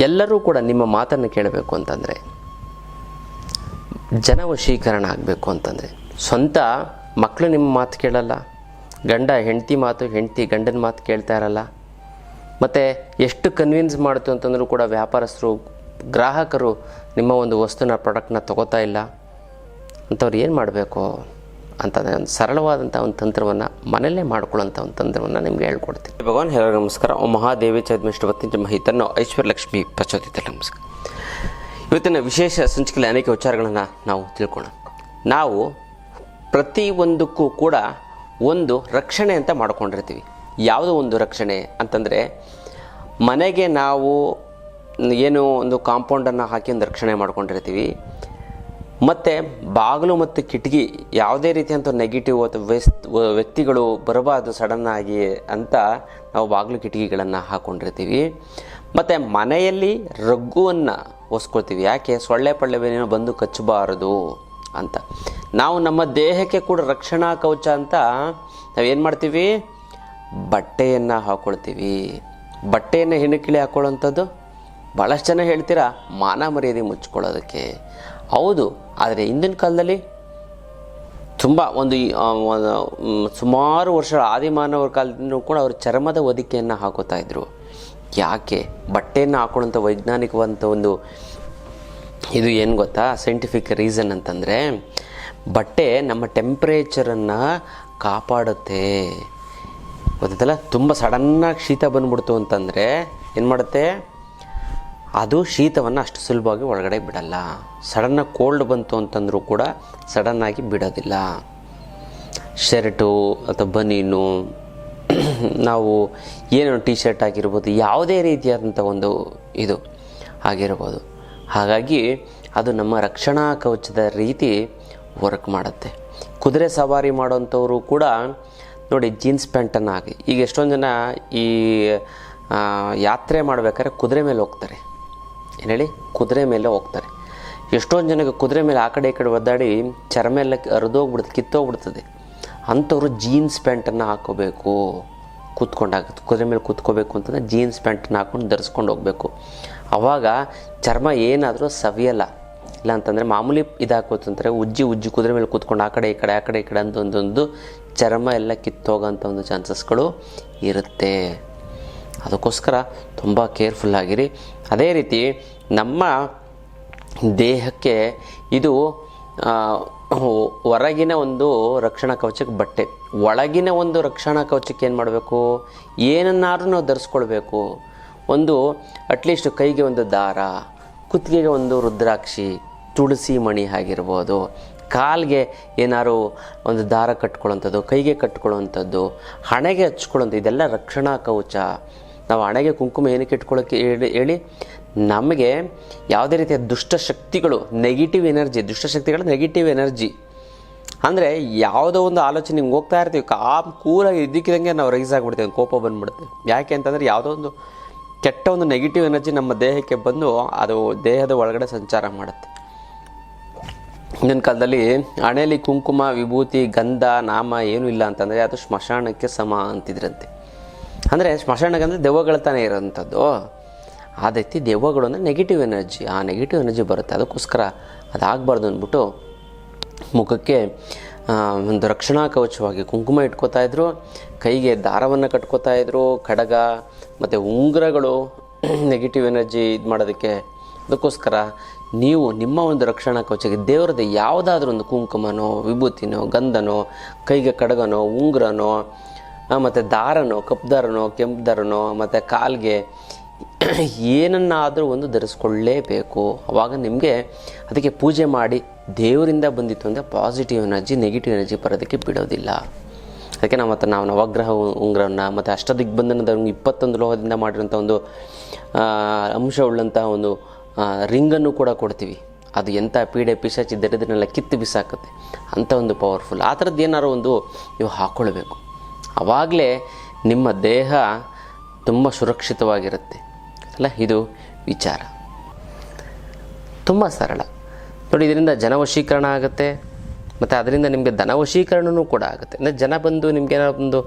ಎಲ್ಲರೂ ಕೂಡ ನಿಮ್ಮ ಮಾತನ್ನು ಕೇಳಬೇಕು ಅಂತಂದರೆ, ಜನವಶೀಕರಣ ಆಗಬೇಕು ಅಂತಂದರೆ, ಸ್ವಂತ ಮಕ್ಕಳು ನಿಮ್ಮ ಮಾತು ಕೇಳಲ್ಲ, ಗಂಡ ಹೆಂಡತಿ ಮಾತು, ಹೆಂಡತಿ ಗಂಡನ ಮಾತು ಕೇಳ್ತಾ ಇರಲ್ಲ. ಮತ್ತು ಎಷ್ಟು ಕನ್ವಿನ್ಸ್ ಮಾಡ್ತು ಅಂತಂದರೂ ಕೂಡ ವ್ಯಾಪಾರಸ್ಥರು, ಗ್ರಾಹಕರು ನಿಮ್ಮ ಒಂದು ವಸ್ತುನ ಪ್ರಾಡಕ್ಟ್ನ ತೊಗೋತಾ ಇಲ್ಲ ಅಂಥವ್ರು ಏನು ಮಾಡಬೇಕು ಅಂತಂದರೆ, ಒಂದು ಸರಳವಾದಂಥ ಒಂದು ತಂತ್ರವನ್ನು ಮನೆಯಲ್ಲೇ ಮಾಡ್ಕೊಳ್ಳೋಂಥ ಒಂದು ತಂತ್ರವನ್ನು ನಿಮಗೆ ಹೇಳ್ಕೊಡ್ತೀನಿ. ಭಗವಾನ್ ಹೇಳೋ ನಮಸ್ಕಾರ. ಓಂ ಮಹಾದೇವಿ ಚದ್ಮಿಷ್ಟವತ್ತಿನ ಮಹಿತನ್ನು ಐಶ್ವರ್ಯಲಕ್ಷ್ಮಿ ಪ್ರಚೋದಿತ ನಮಸ್ಕಾರ. ಇವತ್ತಿನ ವಿಶೇಷ ಸಂಚಿಕೆಯಲ್ಲಿ ಅನೇಕ ವಿಚಾರಗಳನ್ನು ನಾವು ತಿಳ್ಕೊಳ್ಳೋಣ. ನಾವು ಪ್ರತಿಯೊಂದಕ್ಕೂ ಕೂಡ ಒಂದು ರಕ್ಷಣೆ ಅಂತ ಮಾಡ್ಕೊಂಡಿರ್ತೀವಿ. ಯಾವುದೋ ಒಂದು ರಕ್ಷಣೆ ಅಂತಂದರೆ, ಮನೆಗೆ ನಾವು ಏನು ಒಂದು ಕಾಂಪೌಂಡನ್ನು ಹಾಕಿ ಒಂದು ರಕ್ಷಣೆ ಮಾಡ್ಕೊಂಡಿರ್ತೀವಿ. ಮತ್ತು ಬಾಗಿಲು ಮತ್ತು ಕಿಟಕಿ ಯಾವುದೇ ರೀತಿಯಂಥ ನೆಗೆಟಿವ್ ಅಥವಾ ವ್ಯಕ್ತಿಗಳು ಬರಬಾರ್ದು ಸಡನ್ನಾಗಿ ಅಂತ ನಾವು ಬಾಗಿಲು ಕಿಟಕಿಗಳನ್ನು ಹಾಕ್ಕೊಂಡಿರ್ತೀವಿ. ಮತ್ತು ಮನೆಯಲ್ಲಿ ರಗ್ಗುವನ್ನು ಒಸ್ಕೊಳ್ತೀವಿ. ಯಾಕೆ? ಸೊಳ್ಳೆ ಪಳ್ಳೆವೇನೇನೋ ಬಂದು ಕಚ್ಚಬಾರದು ಅಂತ. ನಾವು ನಮ್ಮ ದೇಹಕ್ಕೆ ಕೂಡ ರಕ್ಷಣಾ ಕವಚ ಅಂತ ನಾವೇನು ಮಾಡ್ತೀವಿ? ಬಟ್ಟೆಯನ್ನು ಹಾಕ್ಕೊಳ್ತೀವಿ. ಬಟ್ಟೆಯನ್ನು ಹೆಣ್ಣುಕಿಳಿ ಹಾಕ್ಕೊಳ್ಳೋಂಥದ್ದು ಭಾಳಷ್ಟು ಜನ ಹೇಳ್ತೀರಾ ಮಾನ ಮರ್ಯಾದೆ ಮುಚ್ಕೊಳ್ಳೋದಕ್ಕೆ. ಹೌದು, ಆದರೆ ಹಿಂದಿನ ಕಾಲದಲ್ಲಿ ತುಂಬ ಸುಮಾರು ವರ್ಷ ಆದಿಮಾನವರ ಕಾಲದಿಂದ ಕೂಡ ಅವರು ಚರ್ಮದ ಹೊದಿಕೆಯನ್ನು ಹಾಕೋತಾ ಇದ್ರು. ಯಾಕೆ? ಬಟ್ಟೆಯನ್ನು ಹಾಕೊಳ್ಳೋಂಥ ವೈಜ್ಞಾನಿಕವಂಥ ಒಂದು ಇದು ಏನು ಗೊತ್ತಾ? ಸೈಂಟಿಫಿಕ್ ರೀಸನ್ ಅಂತಂದರೆ, ಬಟ್ಟೆ ನಮ್ಮ ಟೆಂಪ್ರೇಚರನ್ನು ಕಾಪಾಡುತ್ತೆ. ಗೊತ್ತಲ್ಲ, ತುಂಬ ಸಡನ್ನಾಗಿ ಶೀತ ಬಂದ್ಬಿಡ್ತು ಅಂತಂದರೆ ಏನು ಮಾಡುತ್ತೆ? ಅದು ಶೀತವನ್ನು ಅಷ್ಟು ಸುಲಭವಾಗಿ ಒಳಗಡೆ ಬಿಡಲ್ಲ. ಸಡನ್ನಾಗಿ ಕೋಲ್ಡ್ ಬಂತು ಅಂತಂದರೂ ಕೂಡ ಸಡನ್ನಾಗಿ ಬಿಡೋದಿಲ್ಲ. ಶರ್ಟು ಅಥವಾ ಬನೀನು, ನಾವು ಏನು ಟಿ ಶರ್ಟ್ ಆಗಿರ್ಬೋದು, ಯಾವುದೇ ರೀತಿಯಾದಂಥ ಒಂದು ಇದು ಆಗಿರ್ಬೋದು. ಹಾಗಾಗಿ ಅದು ನಮ್ಮ ರಕ್ಷಣಾ ಕವಚದ ರೀತಿ ವರ್ಕ್ ಮಾಡುತ್ತೆ. ಕುದುರೆ ಸವಾರಿ ಮಾಡೋಂಥವರು ಕೂಡ ನೋಡಿ ಜೀನ್ಸ್ ಪ್ಯಾಂಟನ್ನು ಹಾಕಿ, ಈಗ ಎಷ್ಟೊಂದು ಜನ ಈ ಯಾತ್ರೆ ಮಾಡಬೇಕಾದ್ರೆ ಕುದುರೆ ಮೇಲೆ ಹೋಗ್ತಾರೆ. ಏನು ಹೇಳಿ? ಕುದುರೆ ಮೇಲೆ ಹೋಗ್ತಾರೆ. ಎಷ್ಟೊಂದು ಜನಕ್ಕೆ ಕುದುರೆ ಮೇಲೆ ಆ ಕಡೆ ಈ ಕಡೆ ಒದ್ದಾಡಿ ಚರ್ಮ ಎಲ್ಲ ಹರಿದೋಗ್ಬಿಡ್ತದೆ, ಕಿತ್ತೋಗ್ಬಿಡ್ತದೆ. ಅಂಥವ್ರು ಜೀನ್ಸ್ ಪ್ಯಾಂಟನ್ನು ಹಾಕೋಬೇಕು. ಕೂತ್ಕೊಂಡಾಗುತ್ತೆ ಕುದುರೆ ಮೇಲೆ ಕೂತ್ಕೋಬೇಕು ಅಂತಂದರೆ ಜೀನ್ಸ್ ಪ್ಯಾಂಟನ್ನು ಹಾಕ್ಕೊಂಡು ಧರಿಸ್ಕೊಂಡು ಹೋಗಬೇಕು. ಆವಾಗ ಚರ್ಮ ಏನಾದರೂ ಸವಿಯಲ್ಲ. ಇಲ್ಲ ಅಂತಂದರೆ ಮಾಮೂಲಿ ಇದಾಕೋತಂದರೆ ಉಜ್ಜಿ ಕುದುರೆ ಮೇಲೆ ಕೂತ್ಕೊಂಡು ಆ ಕಡೆ ಈ ಕಡೆ ಅಂತ ಒಂದೊಂದು ಚರ್ಮ ಎಲ್ಲ ಕಿತ್ತೋಗೋಂಥ ಒಂದು ಚಾನ್ಸಸ್ಗಳು ಇರುತ್ತೆ. ಅದಕ್ಕೋಸ್ಕರ ತುಂಬ ಕೇರ್ಫುಲ್ಲಾಗಿರಿ. ಅದೇ ರೀತಿ ನಮ್ಮ ದೇಹಕ್ಕೆ ಇದು ಹೊರಗಿನ ಒಂದು ರಕ್ಷಣಾ ಕವಚಕ್ಕೆ ಬಟ್ಟೆ, ಒಳಗಿನ ಒಂದು ರಕ್ಷಣಾ ಕವಚಕ್ಕೆ ಏನು ಮಾಡಬೇಕು? ಏನನ್ನಾದ್ರೂ ನಾವು ಧರಿಸ್ಕೊಳ್ಬೇಕು. ಒಂದು ಅಟ್ಲೀಸ್ಟ್ ಕೈಗೆ ಒಂದು ದಾರ, ಕುತ್ತಿಗೆಗೆ ಒಂದು ರುದ್ರಾಕ್ಷಿ, ತುಳಸಿ ಮಣಿ ಆಗಿರ್ಬೋದು, ಕಾಲಿಗೆ ಏನಾದ್ರು ಒಂದು ದಾರ ಕಟ್ಕೊಳ್ಳೋಂಥದ್ದು, ಕೈಗೆ ಕಟ್ಕೊಳ್ಳೋವಂಥದ್ದು, ಹಣೆಗೆ ಹಚ್ಕೊಳ್ಳೋಂಥದ್ದು, ಇದೆಲ್ಲ ರಕ್ಷಣಾ ಕವಚ. ನಾವು ಹಣೆಗೆ ಕುಂಕುಮ ಏನಕ್ಕೆ ಇಟ್ಕೊಳ್ಳೋಕ್ಕೆ ಹೇಳಿ? ನಮಗೆ ಯಾವುದೇ ರೀತಿಯ ದುಷ್ಟಶಕ್ತಿಗಳು, ನೆಗೆಟಿವ್ ಎನರ್ಜಿ ಅಂದರೆ ಯಾವುದೋ ಒಂದು ಆಲೋಚನೆ ಹಿಂಗೆ ಹೋಗ್ತಾ ಇರ್ತೀವಿ, ಕೂಲಾಗಿ ಇದ್ದಕ್ಕಿದಂಗೆ ನಾವು ರೈಸ್ ಆಗಿಬಿಡ್ತೀವಿ, ಕೋಪ ಬಂದುಬಿಡುತ್ತೆ. ಯಾಕೆ ಅಂತಂದರೆ ಯಾವುದೋ ಒಂದು ಕೆಟ್ಟ ಒಂದು ನೆಗೆಟಿವ್ ಎನರ್ಜಿ ನಮ್ಮ ದೇಹಕ್ಕೆ ಬಂದು ಅದು ದೇಹದ ಒಳಗಡೆ ಸಂಚಾರ ಮಾಡುತ್ತೆ. ಹಿಂದಿನ ಕಾಲದಲ್ಲಿ ಹಣೆಯಲ್ಲಿ ಕುಂಕುಮ, ವಿಭೂತಿ, ಗಂಧ, ನಾಮ ಏನೂ ಇಲ್ಲ ಅಂತಂದರೆ ಅದು ಸ್ಮಶಾನಕ್ಕೆ ಸಮ ಅಂತಿದ್ರಂತೆ. ಅಂದರೆ ಸ್ಮಶಾನಕ್ಕೆ ಅಂದರೆ ದೆವ್ವಗಳ ತಾನೇ ಇರೋಂಥದ್ದು. ಆ ರೀತಿ ದೆವ್ವಗಳು ಅಂದರೆ ನೆಗೆಟಿವ್ ಎನರ್ಜಿ, ಆ ನೆಗೆಟಿವ್ ಎನರ್ಜಿ ಬರುತ್ತೆ. ಅದಕ್ಕೋಸ್ಕರ ಅದಾಗಬಾರ್ದು ಅಂದ್ಬಿಟ್ಟು ಮುಖಕ್ಕೆ ಒಂದು ರಕ್ಷಣಾ ಕವಚವಾಗಿ ಕುಂಕುಮ ಇಟ್ಕೋತಾಯಿದ್ರು, ಕೈಗೆ ದಾರವನ್ನು ಕಟ್ಕೋತಾಯಿದ್ರು, ಖಡ್ಗ ಮತ್ತು ಉಂಗುರಗಳು ನೆಗೆಟಿವ್ ಎನರ್ಜಿ ಇದು ಮಾಡೋದಕ್ಕೆ. ಅದಕ್ಕೋಸ್ಕರ ನೀವು ನಿಮ್ಮ ಒಂದು ರಕ್ಷಣಾ ಕವಚಕ್ಕೆ ದೇವರದ್ದು ಯಾವುದಾದ್ರೂ ಒಂದು ಕುಂಕುಮನೋ, ವಿಭೂತಿನೋ, ಗಂಧನೋ, ಕೈಗೆ ಖಡ್ಗನೋ, ಉಂಗುರನೋ, ಮತ್ತು ದಾರನೋ, ಕಪ್ಪು ದಾರನೋ, ಕೆಂಪು ದಾರನೋ, ಮತ್ತು ಕಾಲಿಗೆ ಏನನ್ನಾದರೂ ಒಂದು ಧರಿಸ್ಕೊಳ್ಳೇಬೇಕು. ಆವಾಗ ನಿಮಗೆ ಅದಕ್ಕೆ ಪೂಜೆ ಮಾಡಿ ದೇವರಿಂದ ಬಂದಿತ್ತು ಅಂದರೆ ಪಾಸಿಟಿವ್ ಎನರ್ಜಿ, ನೆಗೆಟಿವ್ ಎನರ್ಜಿ ಬರೋದಕ್ಕೆ ಬಿಡೋದಿಲ್ಲ. ಅದಕ್ಕೆ ನಾವು ನವಗ್ರಹ ಉಂಗುರವನ್ನು ಮತ್ತು ಅಷ್ಟದಿಗ್ಬಂಧನದ 21 ಲೋಹದಿಂದ ಮಾಡಿರೋಂಥ ಒಂದು ಅಂಶವುಳ್ಳಂಥ ಒಂದು ರಿಂಗನ್ನು ಕೂಡ ಕೊಡ್ತೀವಿ. ಅದು ಎಂಥ ಪೀಡೆ ಪಿಶಾಚಿ ದರಿದ್ರನ್ನೆಲ್ಲ ಕಿತ್ತು ಬಿಸಾಕುತ್ತೆ, ಅಂಥ ಒಂದು ಪವರ್ಫುಲ್. ಆ ಥರದ್ದು ಏನಾದ್ರು ಒಂದು ನೀವು ಹಾಕ್ಕೊಳ್ಬೇಕು. ಆವಾಗಲೇ ನಿಮ್ಮ ದೇಹ ತುಂಬ ಸುರಕ್ಷಿತವಾಗಿರುತ್ತೆ ಅಲ್ಲ. ಇದು ವಿಚಾರ ತುಂಬ ಸರಳ ನೋಡಿ. ಇದರಿಂದ ಜನವಶೀಕರಣ ಆಗುತ್ತೆ ಮತ್ತು ಅದರಿಂದ ನಿಮಗೆ ಧನವಶೀಕರಣವೂ ಕೂಡ ಆಗುತ್ತೆ. ಅಂದರೆ ಜನ ಬಂದು ನಿಮ್ಗೆ ಏನಾದ್ರು ಒಂದು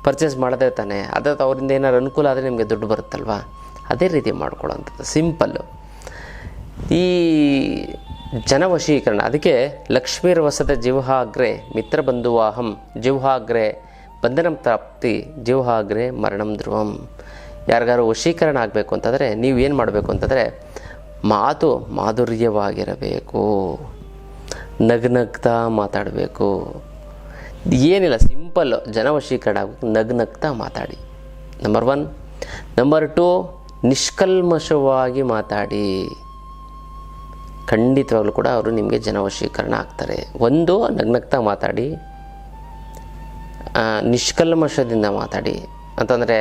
ಪರ್ಚೇಸ್ ಮಾಡದೇ ತಾನೆ, ಅದಕ್ಕೆ ಅವರಿಂದ ಏನಾದ್ರು ಅನುಕೂಲ ಆದರೆ ನಿಮಗೆ ದುಡ್ಡು ಬರುತ್ತಲ್ವ. ಅದೇ ರೀತಿ ಮಾಡ್ಕೊಳ್ಳೋಂಥದ್ದು ಸಿಂಪಲ್ಲು. ಈ ಜನವಶೀಕರಣ, ಅದಕ್ಕೆ ಲಕ್ಷ್ಮೀರ್ವಸದ ಜಿವ್ಹಾಗ್ರೆ ಮಿತ್ರಬಂಧುವಾಹಂ ಜಿವ್ಹಾಗ್ರೆ ಬಂಧನಂ ಪ್ರಾಪ್ತಿ ಜಿವ್ಹಾಗ್ರೆ ಮರಣಂ ಧ್ರುವಂ. ಯಾರಿಗಾರು ವಶೀಕರಣ ಆಗಬೇಕು ಅಂತಂದರೆ ನೀವು ಏನು ಮಾಡಬೇಕು ಅಂತಂದರೆ ಮಾತು ಮಾಧುರ್ಯವಾಗಿರಬೇಕು, ನಗ್ನಗ್ತಾ ಮಾತಾಡಬೇಕು. ಏನಿಲ್ಲ, ಸಿಂಪಲ್ಲು ಜನವಶೀಕರಣ ಆಗಬೇಕು, ನಗ್ನಗ್ತಾ ಮಾತಾಡಿ. ನಂಬರ್ 1. ನಂಬರ್ 2, ನಿಷ್ಕಲ್ಮಶವಾಗಿ ಮಾತಾಡಿ. ಖಂಡಿತವಾಗ್ಲೂ ಕೂಡ ಅವರು ನಿಮಗೆ ಜನವಶೀಕರಣ ಆಗ್ತಾರೆ. ಒಂದು, ನಗ್ನಗ್ತಾ ಮಾತಾಡಿ, ನಿಷ್ಕಲ್ಮಶದಿಂದ ಮಾತಾಡಿ. ಅಂತಂದರೆ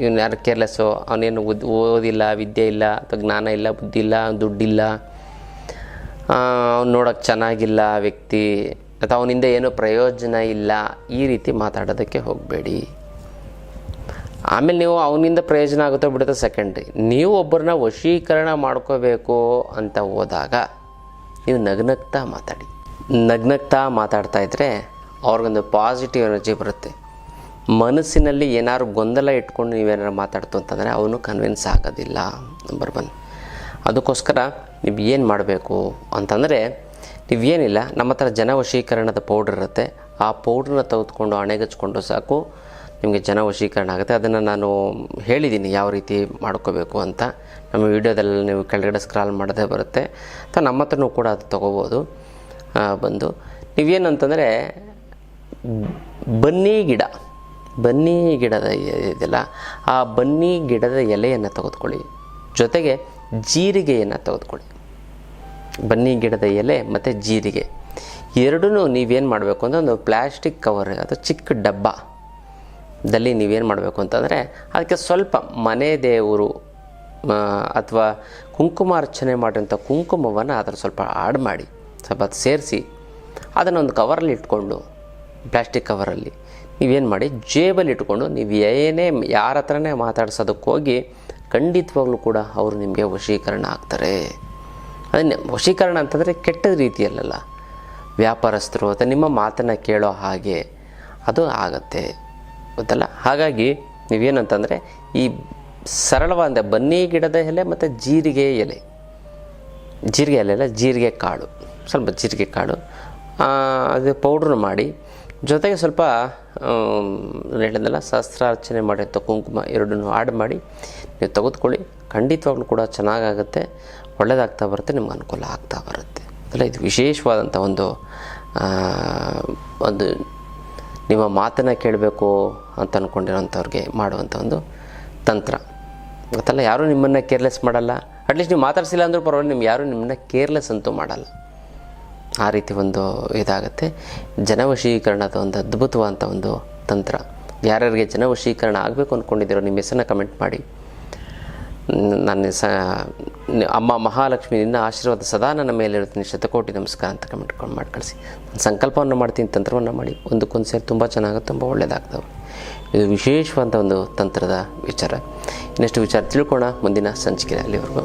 ಇವನು ಯಾರು ಕೇರ್ಲೆಸ್ಸು, ಅವನೇನು ಓದಿಲ್ಲ, ವಿದ್ಯೆ ಇಲ್ಲ, ಅಥವಾ ಜ್ಞಾನ ಇಲ್ಲ, ಬುದ್ಧಿ ಇಲ್ಲ, ದುಡ್ಡಿಲ್ಲ, ಅವ್ನು ನೋಡೋಕ್ಕೆ ಚೆನ್ನಾಗಿಲ್ಲ ವ್ಯಕ್ತಿ, ಅಥವಾ ಅವನಿಂದ ಏನೂ ಪ್ರಯೋಜನ ಇಲ್ಲ, ಈ ರೀತಿ ಮಾತಾಡೋದಕ್ಕೆ ಹೋಗಬೇಡಿ. ಆಮೇಲೆ ನೀವು ಅವನಿಂದ ಪ್ರಯೋಜನ ಆಗುತ್ತೋ ಬಿಡುತ್ತೋ ಸೆಕೆಂಡ್ರಿ. ನೀವು ಒಬ್ಬರನ್ನ ವಶೀಕರಣ ಮಾಡ್ಕೋಬೇಕು ಅಂತ ಹೋದಾಗ ನೀವು ನಗ್ನಗ್ತಾ ಮಾತಾಡಿ. ನಗ್ನಗ್ತಾ ಮಾತಾಡ್ತಾ ಇದ್ದರೆ ಅವ್ರಿಗೊಂದು ಪಾಸಿಟಿವ್ ಎನರ್ಜಿ ಬರುತ್ತೆ. ಮನಸ್ಸಿನಲ್ಲಿ ಏನಾದ್ರು ಗೊಂದಲ ಇಟ್ಕೊಂಡು ನೀವೇನಾರು ಮಾತಾಡ್ತು ಅಂತಂದರೆ ಅವನು ಕನ್ವಿನ್ಸ್ ಆಗೋದಿಲ್ಲ. ನಂಬರ್ 1. ಅದಕ್ಕೋಸ್ಕರ ನೀವು ಏನು ಮಾಡಬೇಕು ಅಂತಂದರೆ, ನೀವೇನಿಲ್ಲ, ನಮ್ಮ ಹತ್ರ ಜನವಶೀಕರಣದ ಪೌಡ್ರ್ ಇರುತ್ತೆ. ಆ ಪೌಡ್ರನ್ನ ತೆಗೆದುಕೊಂಡು ಹಣೆಗಚ್ಕೊಂಡು ಸಾಕು, ನಿಮಗೆ ಜನವಶೀಕರಣ ಆಗುತ್ತೆ. ಅದನ್ನು ನಾನು ಹೇಳಿದ್ದೀನಿ ಯಾವ ರೀತಿ ಮಾಡ್ಕೋಬೇಕು ಅಂತ. ನಮ್ಮ ವಿಡಿಯೋದಲ್ಲಿ ನೀವು ಕೆಳಗಡೆ ಸ್ಕ್ರಾಲ್ ಮಾಡೋದೇ ಬರುತ್ತೆ, ಅಥವಾ ನಮ್ಮ ಹತ್ರನೂ ಕೂಡ ಅದು ತೊಗೋಬೋದು. ಬಂದು ನೀವೇನಂತಂದರೆ ಬನ್ನಿ ಗಿಡದ ಇದೆಯಲ್ಲ, ಆ ಬನ್ನಿ ಗಿಡದ ಎಲೆಯನ್ನು ತೆಗೆದುಕೊಳ್ಳಿ, ಜೊತೆಗೆ ಜೀರಿಗೆಯನ್ನು ತೆಗೆದುಕೊಳ್ಳಿ. ಬನ್ನಿ ಗಿಡದ ಎಲೆ ಮತ್ತು ಜೀರಿಗೆ ಎರಡೂ ನೀವೇನು ಮಾಡಬೇಕು ಅಂದರೆ ಒಂದು ಪ್ಲ್ಯಾಸ್ಟಿಕ್ ಕವರ್ ಅಥವಾ ಚಿಕ್ಕ ಡಬ್ಬದಲ್ಲಿ ನೀವೇನು ಮಾಡಬೇಕು ಅಂತಂದರೆ ಅದಕ್ಕೆ ಸ್ವಲ್ಪ ಮನೆ ದೇವರು ಅಥವಾ ಕುಂಕುಮಾರ್ಚನೆ ಮಾಡಿರೋಂಥ ಕುಂಕುಮವನ್ನು ಅದರ ಸ್ವಲ್ಪ ಆಡ್ ಮಾಡಿ, ಸ್ವಲ್ಪ ಸೇರಿಸಿ ಅದನ್ನೊಂದು ಕವರಲ್ಲಿ ಇಟ್ಕೊಂಡು, ಪ್ಲ್ಯಾಸ್ಟಿಕ್ ಕವರಲ್ಲಿ ನೀವೇನು ಮಾಡಿ ಜೇಬಲ್ಲಿ ಇಟ್ಕೊಂಡು, ನೀವು ಯಾರ ಹತ್ರನೇ ಮಾತಾಡ್ಸೋದಕ್ಕೆ ಹೋಗಿ ಖಂಡಿತವಾಗ್ಲೂ ಕೂಡ ಅವರು ನಿಮಗೆ ವಶೀಕರಣ ಆಗ್ತಾರೆ. ಅದನ್ನೇ ವಶೀಕರಣ ಅಂತಂದರೆ ಕೆಟ್ಟ ರೀತಿಯಲ್ಲ, ವ್ಯಾಪಾರಸ್ಥರು ಅಥವಾ ನಿಮ್ಮ ಮಾತನ್ನು ಕೇಳೋ ಹಾಗೆ ಅದು ಆಗತ್ತೆ, ಗೊತ್ತಲ್ಲ. ಹಾಗಾಗಿ ನೀವೇನಂತಂದರೆ ಈ ಸರಳವಾದ ಬನ್ನಿ ಗಿಡದ ಎಲೆ ಮತ್ತು ಜೀರಿಗೆ ಎಲೆ ಅಲ್ಲ, ಜೀರಿಗೆ ಕಾಳು, ಸ್ವಲ್ಪ ಜೀರಿಗೆ ಕಾಳು ಅದು ಪೌಡ್ರ್ ಮಾಡಿ, ಜೊತೆಗೆ ಸ್ವಲ್ಪ ಹೇಳಿದ್ನಲ್ಲ ಸಹಸ್ರಾರ್ಚನೆ ಮಾಡಿರ್ತ ಕುಂಕುಮ ಎರಡನ್ನೂ ಆಡ್ ಮಾಡಿ ನೀವು ತೆಗೆದುಕೊಳ್ಳಿ. ಖಂಡಿತವಾಗ್ಲೂ ಕೂಡ ಚೆನ್ನಾಗಾಗುತ್ತೆ, ಒಳ್ಳೆಯದಾಗ್ತಾ ಬರುತ್ತೆ, ನಿಮ್ಗೆ ಅನುಕೂಲ ಆಗ್ತಾ ಬರುತ್ತೆ. ಅಲ್ಲ, ಇದು ವಿಶೇಷವಾದಂಥ ಒಂದು ನಿಮ್ಮ ಮಾತನ್ನು ಕೇಳಬೇಕು ಅಂತ ಅಂದ್ಕೊಂಡಿರೋಂಥವ್ರಿಗೆ ಮಾಡುವಂಥ ಒಂದು ತಂತ್ರ, ಗೊತ್ತಲ್ಲ. ಯಾರೂ ನಿಮ್ಮನ್ನು ಕೇರ್ಲೆಸ್ ಮಾಡಲ್ಲ. ಅಟ್ಲೀಸ್ಟ್ ನೀವು ಮಾತಾಡ್ಸಿಲ್ಲ ಅಂದರೂ ಪರವಾಗಿಲ್ಲ, ನಿಮ್ಗೆ ಯಾರೂ ನಿಮ್ಮನ್ನು ಕೇರ್ಲೆಸ್ ಅಂತೂ ಮಾಡಲ್ಲ. ಆ ರೀತಿ ಒಂದು ಇದಾಗುತ್ತೆ. ಜನವಶೀಕರಣದ ಒಂದು ಅದ್ಭುತವಾದಂಥ ಒಂದು ತಂತ್ರ. ಯಾರ್ಯಾರಿಗೆ ಜನವಶೀಕರಣ ಆಗಬೇಕು ಅಂದ್ಕೊಂಡಿದ್ದೀರೋ ನಿಮ್ಮ ಹೆಸರನ್ನ ಕಮೆಂಟ್ ಮಾಡಿ. ನಾನು ಅಮ್ಮ ಮಹಾಲಕ್ಷ್ಮಿ ನಿನ್ನ ಆಶೀರ್ವಾದ ಸದಾ ನನ್ನ ಮೇಲೆ ಇರ್ತೀನಿ, ಶತಕೋಟಿ ನಮಸ್ಕಾರ ಅಂತ ಕಮೆಂಟ್ ಮಾಡಿ ಕಳಿಸಿ. ನಾನು ಸಂಕಲ್ಪವನ್ನು ಮಾಡ್ತೀನಿ, ತಂತ್ರವನ್ನು ಮಾಡಿ ಒಂದಕ್ಕೊಂದು ಸೇರಿ ತುಂಬ ಚೆನ್ನಾಗುತ್ತೆ, ತುಂಬ ಒಳ್ಳೆಯದಾಗ್ತವೆ. ಇದು ವಿಶೇಷವಾದಂಥ ಒಂದು ತಂತ್ರದ ವಿಚಾರ. ಇನ್ನಷ್ಟು ವಿಚಾರ ತಿಳ್ಕೊಳ್ಳೋಣ ಮುಂದಿನ ಸಂಚಿಕೆ. ಅಲ್ಲಿವರೆಗೂ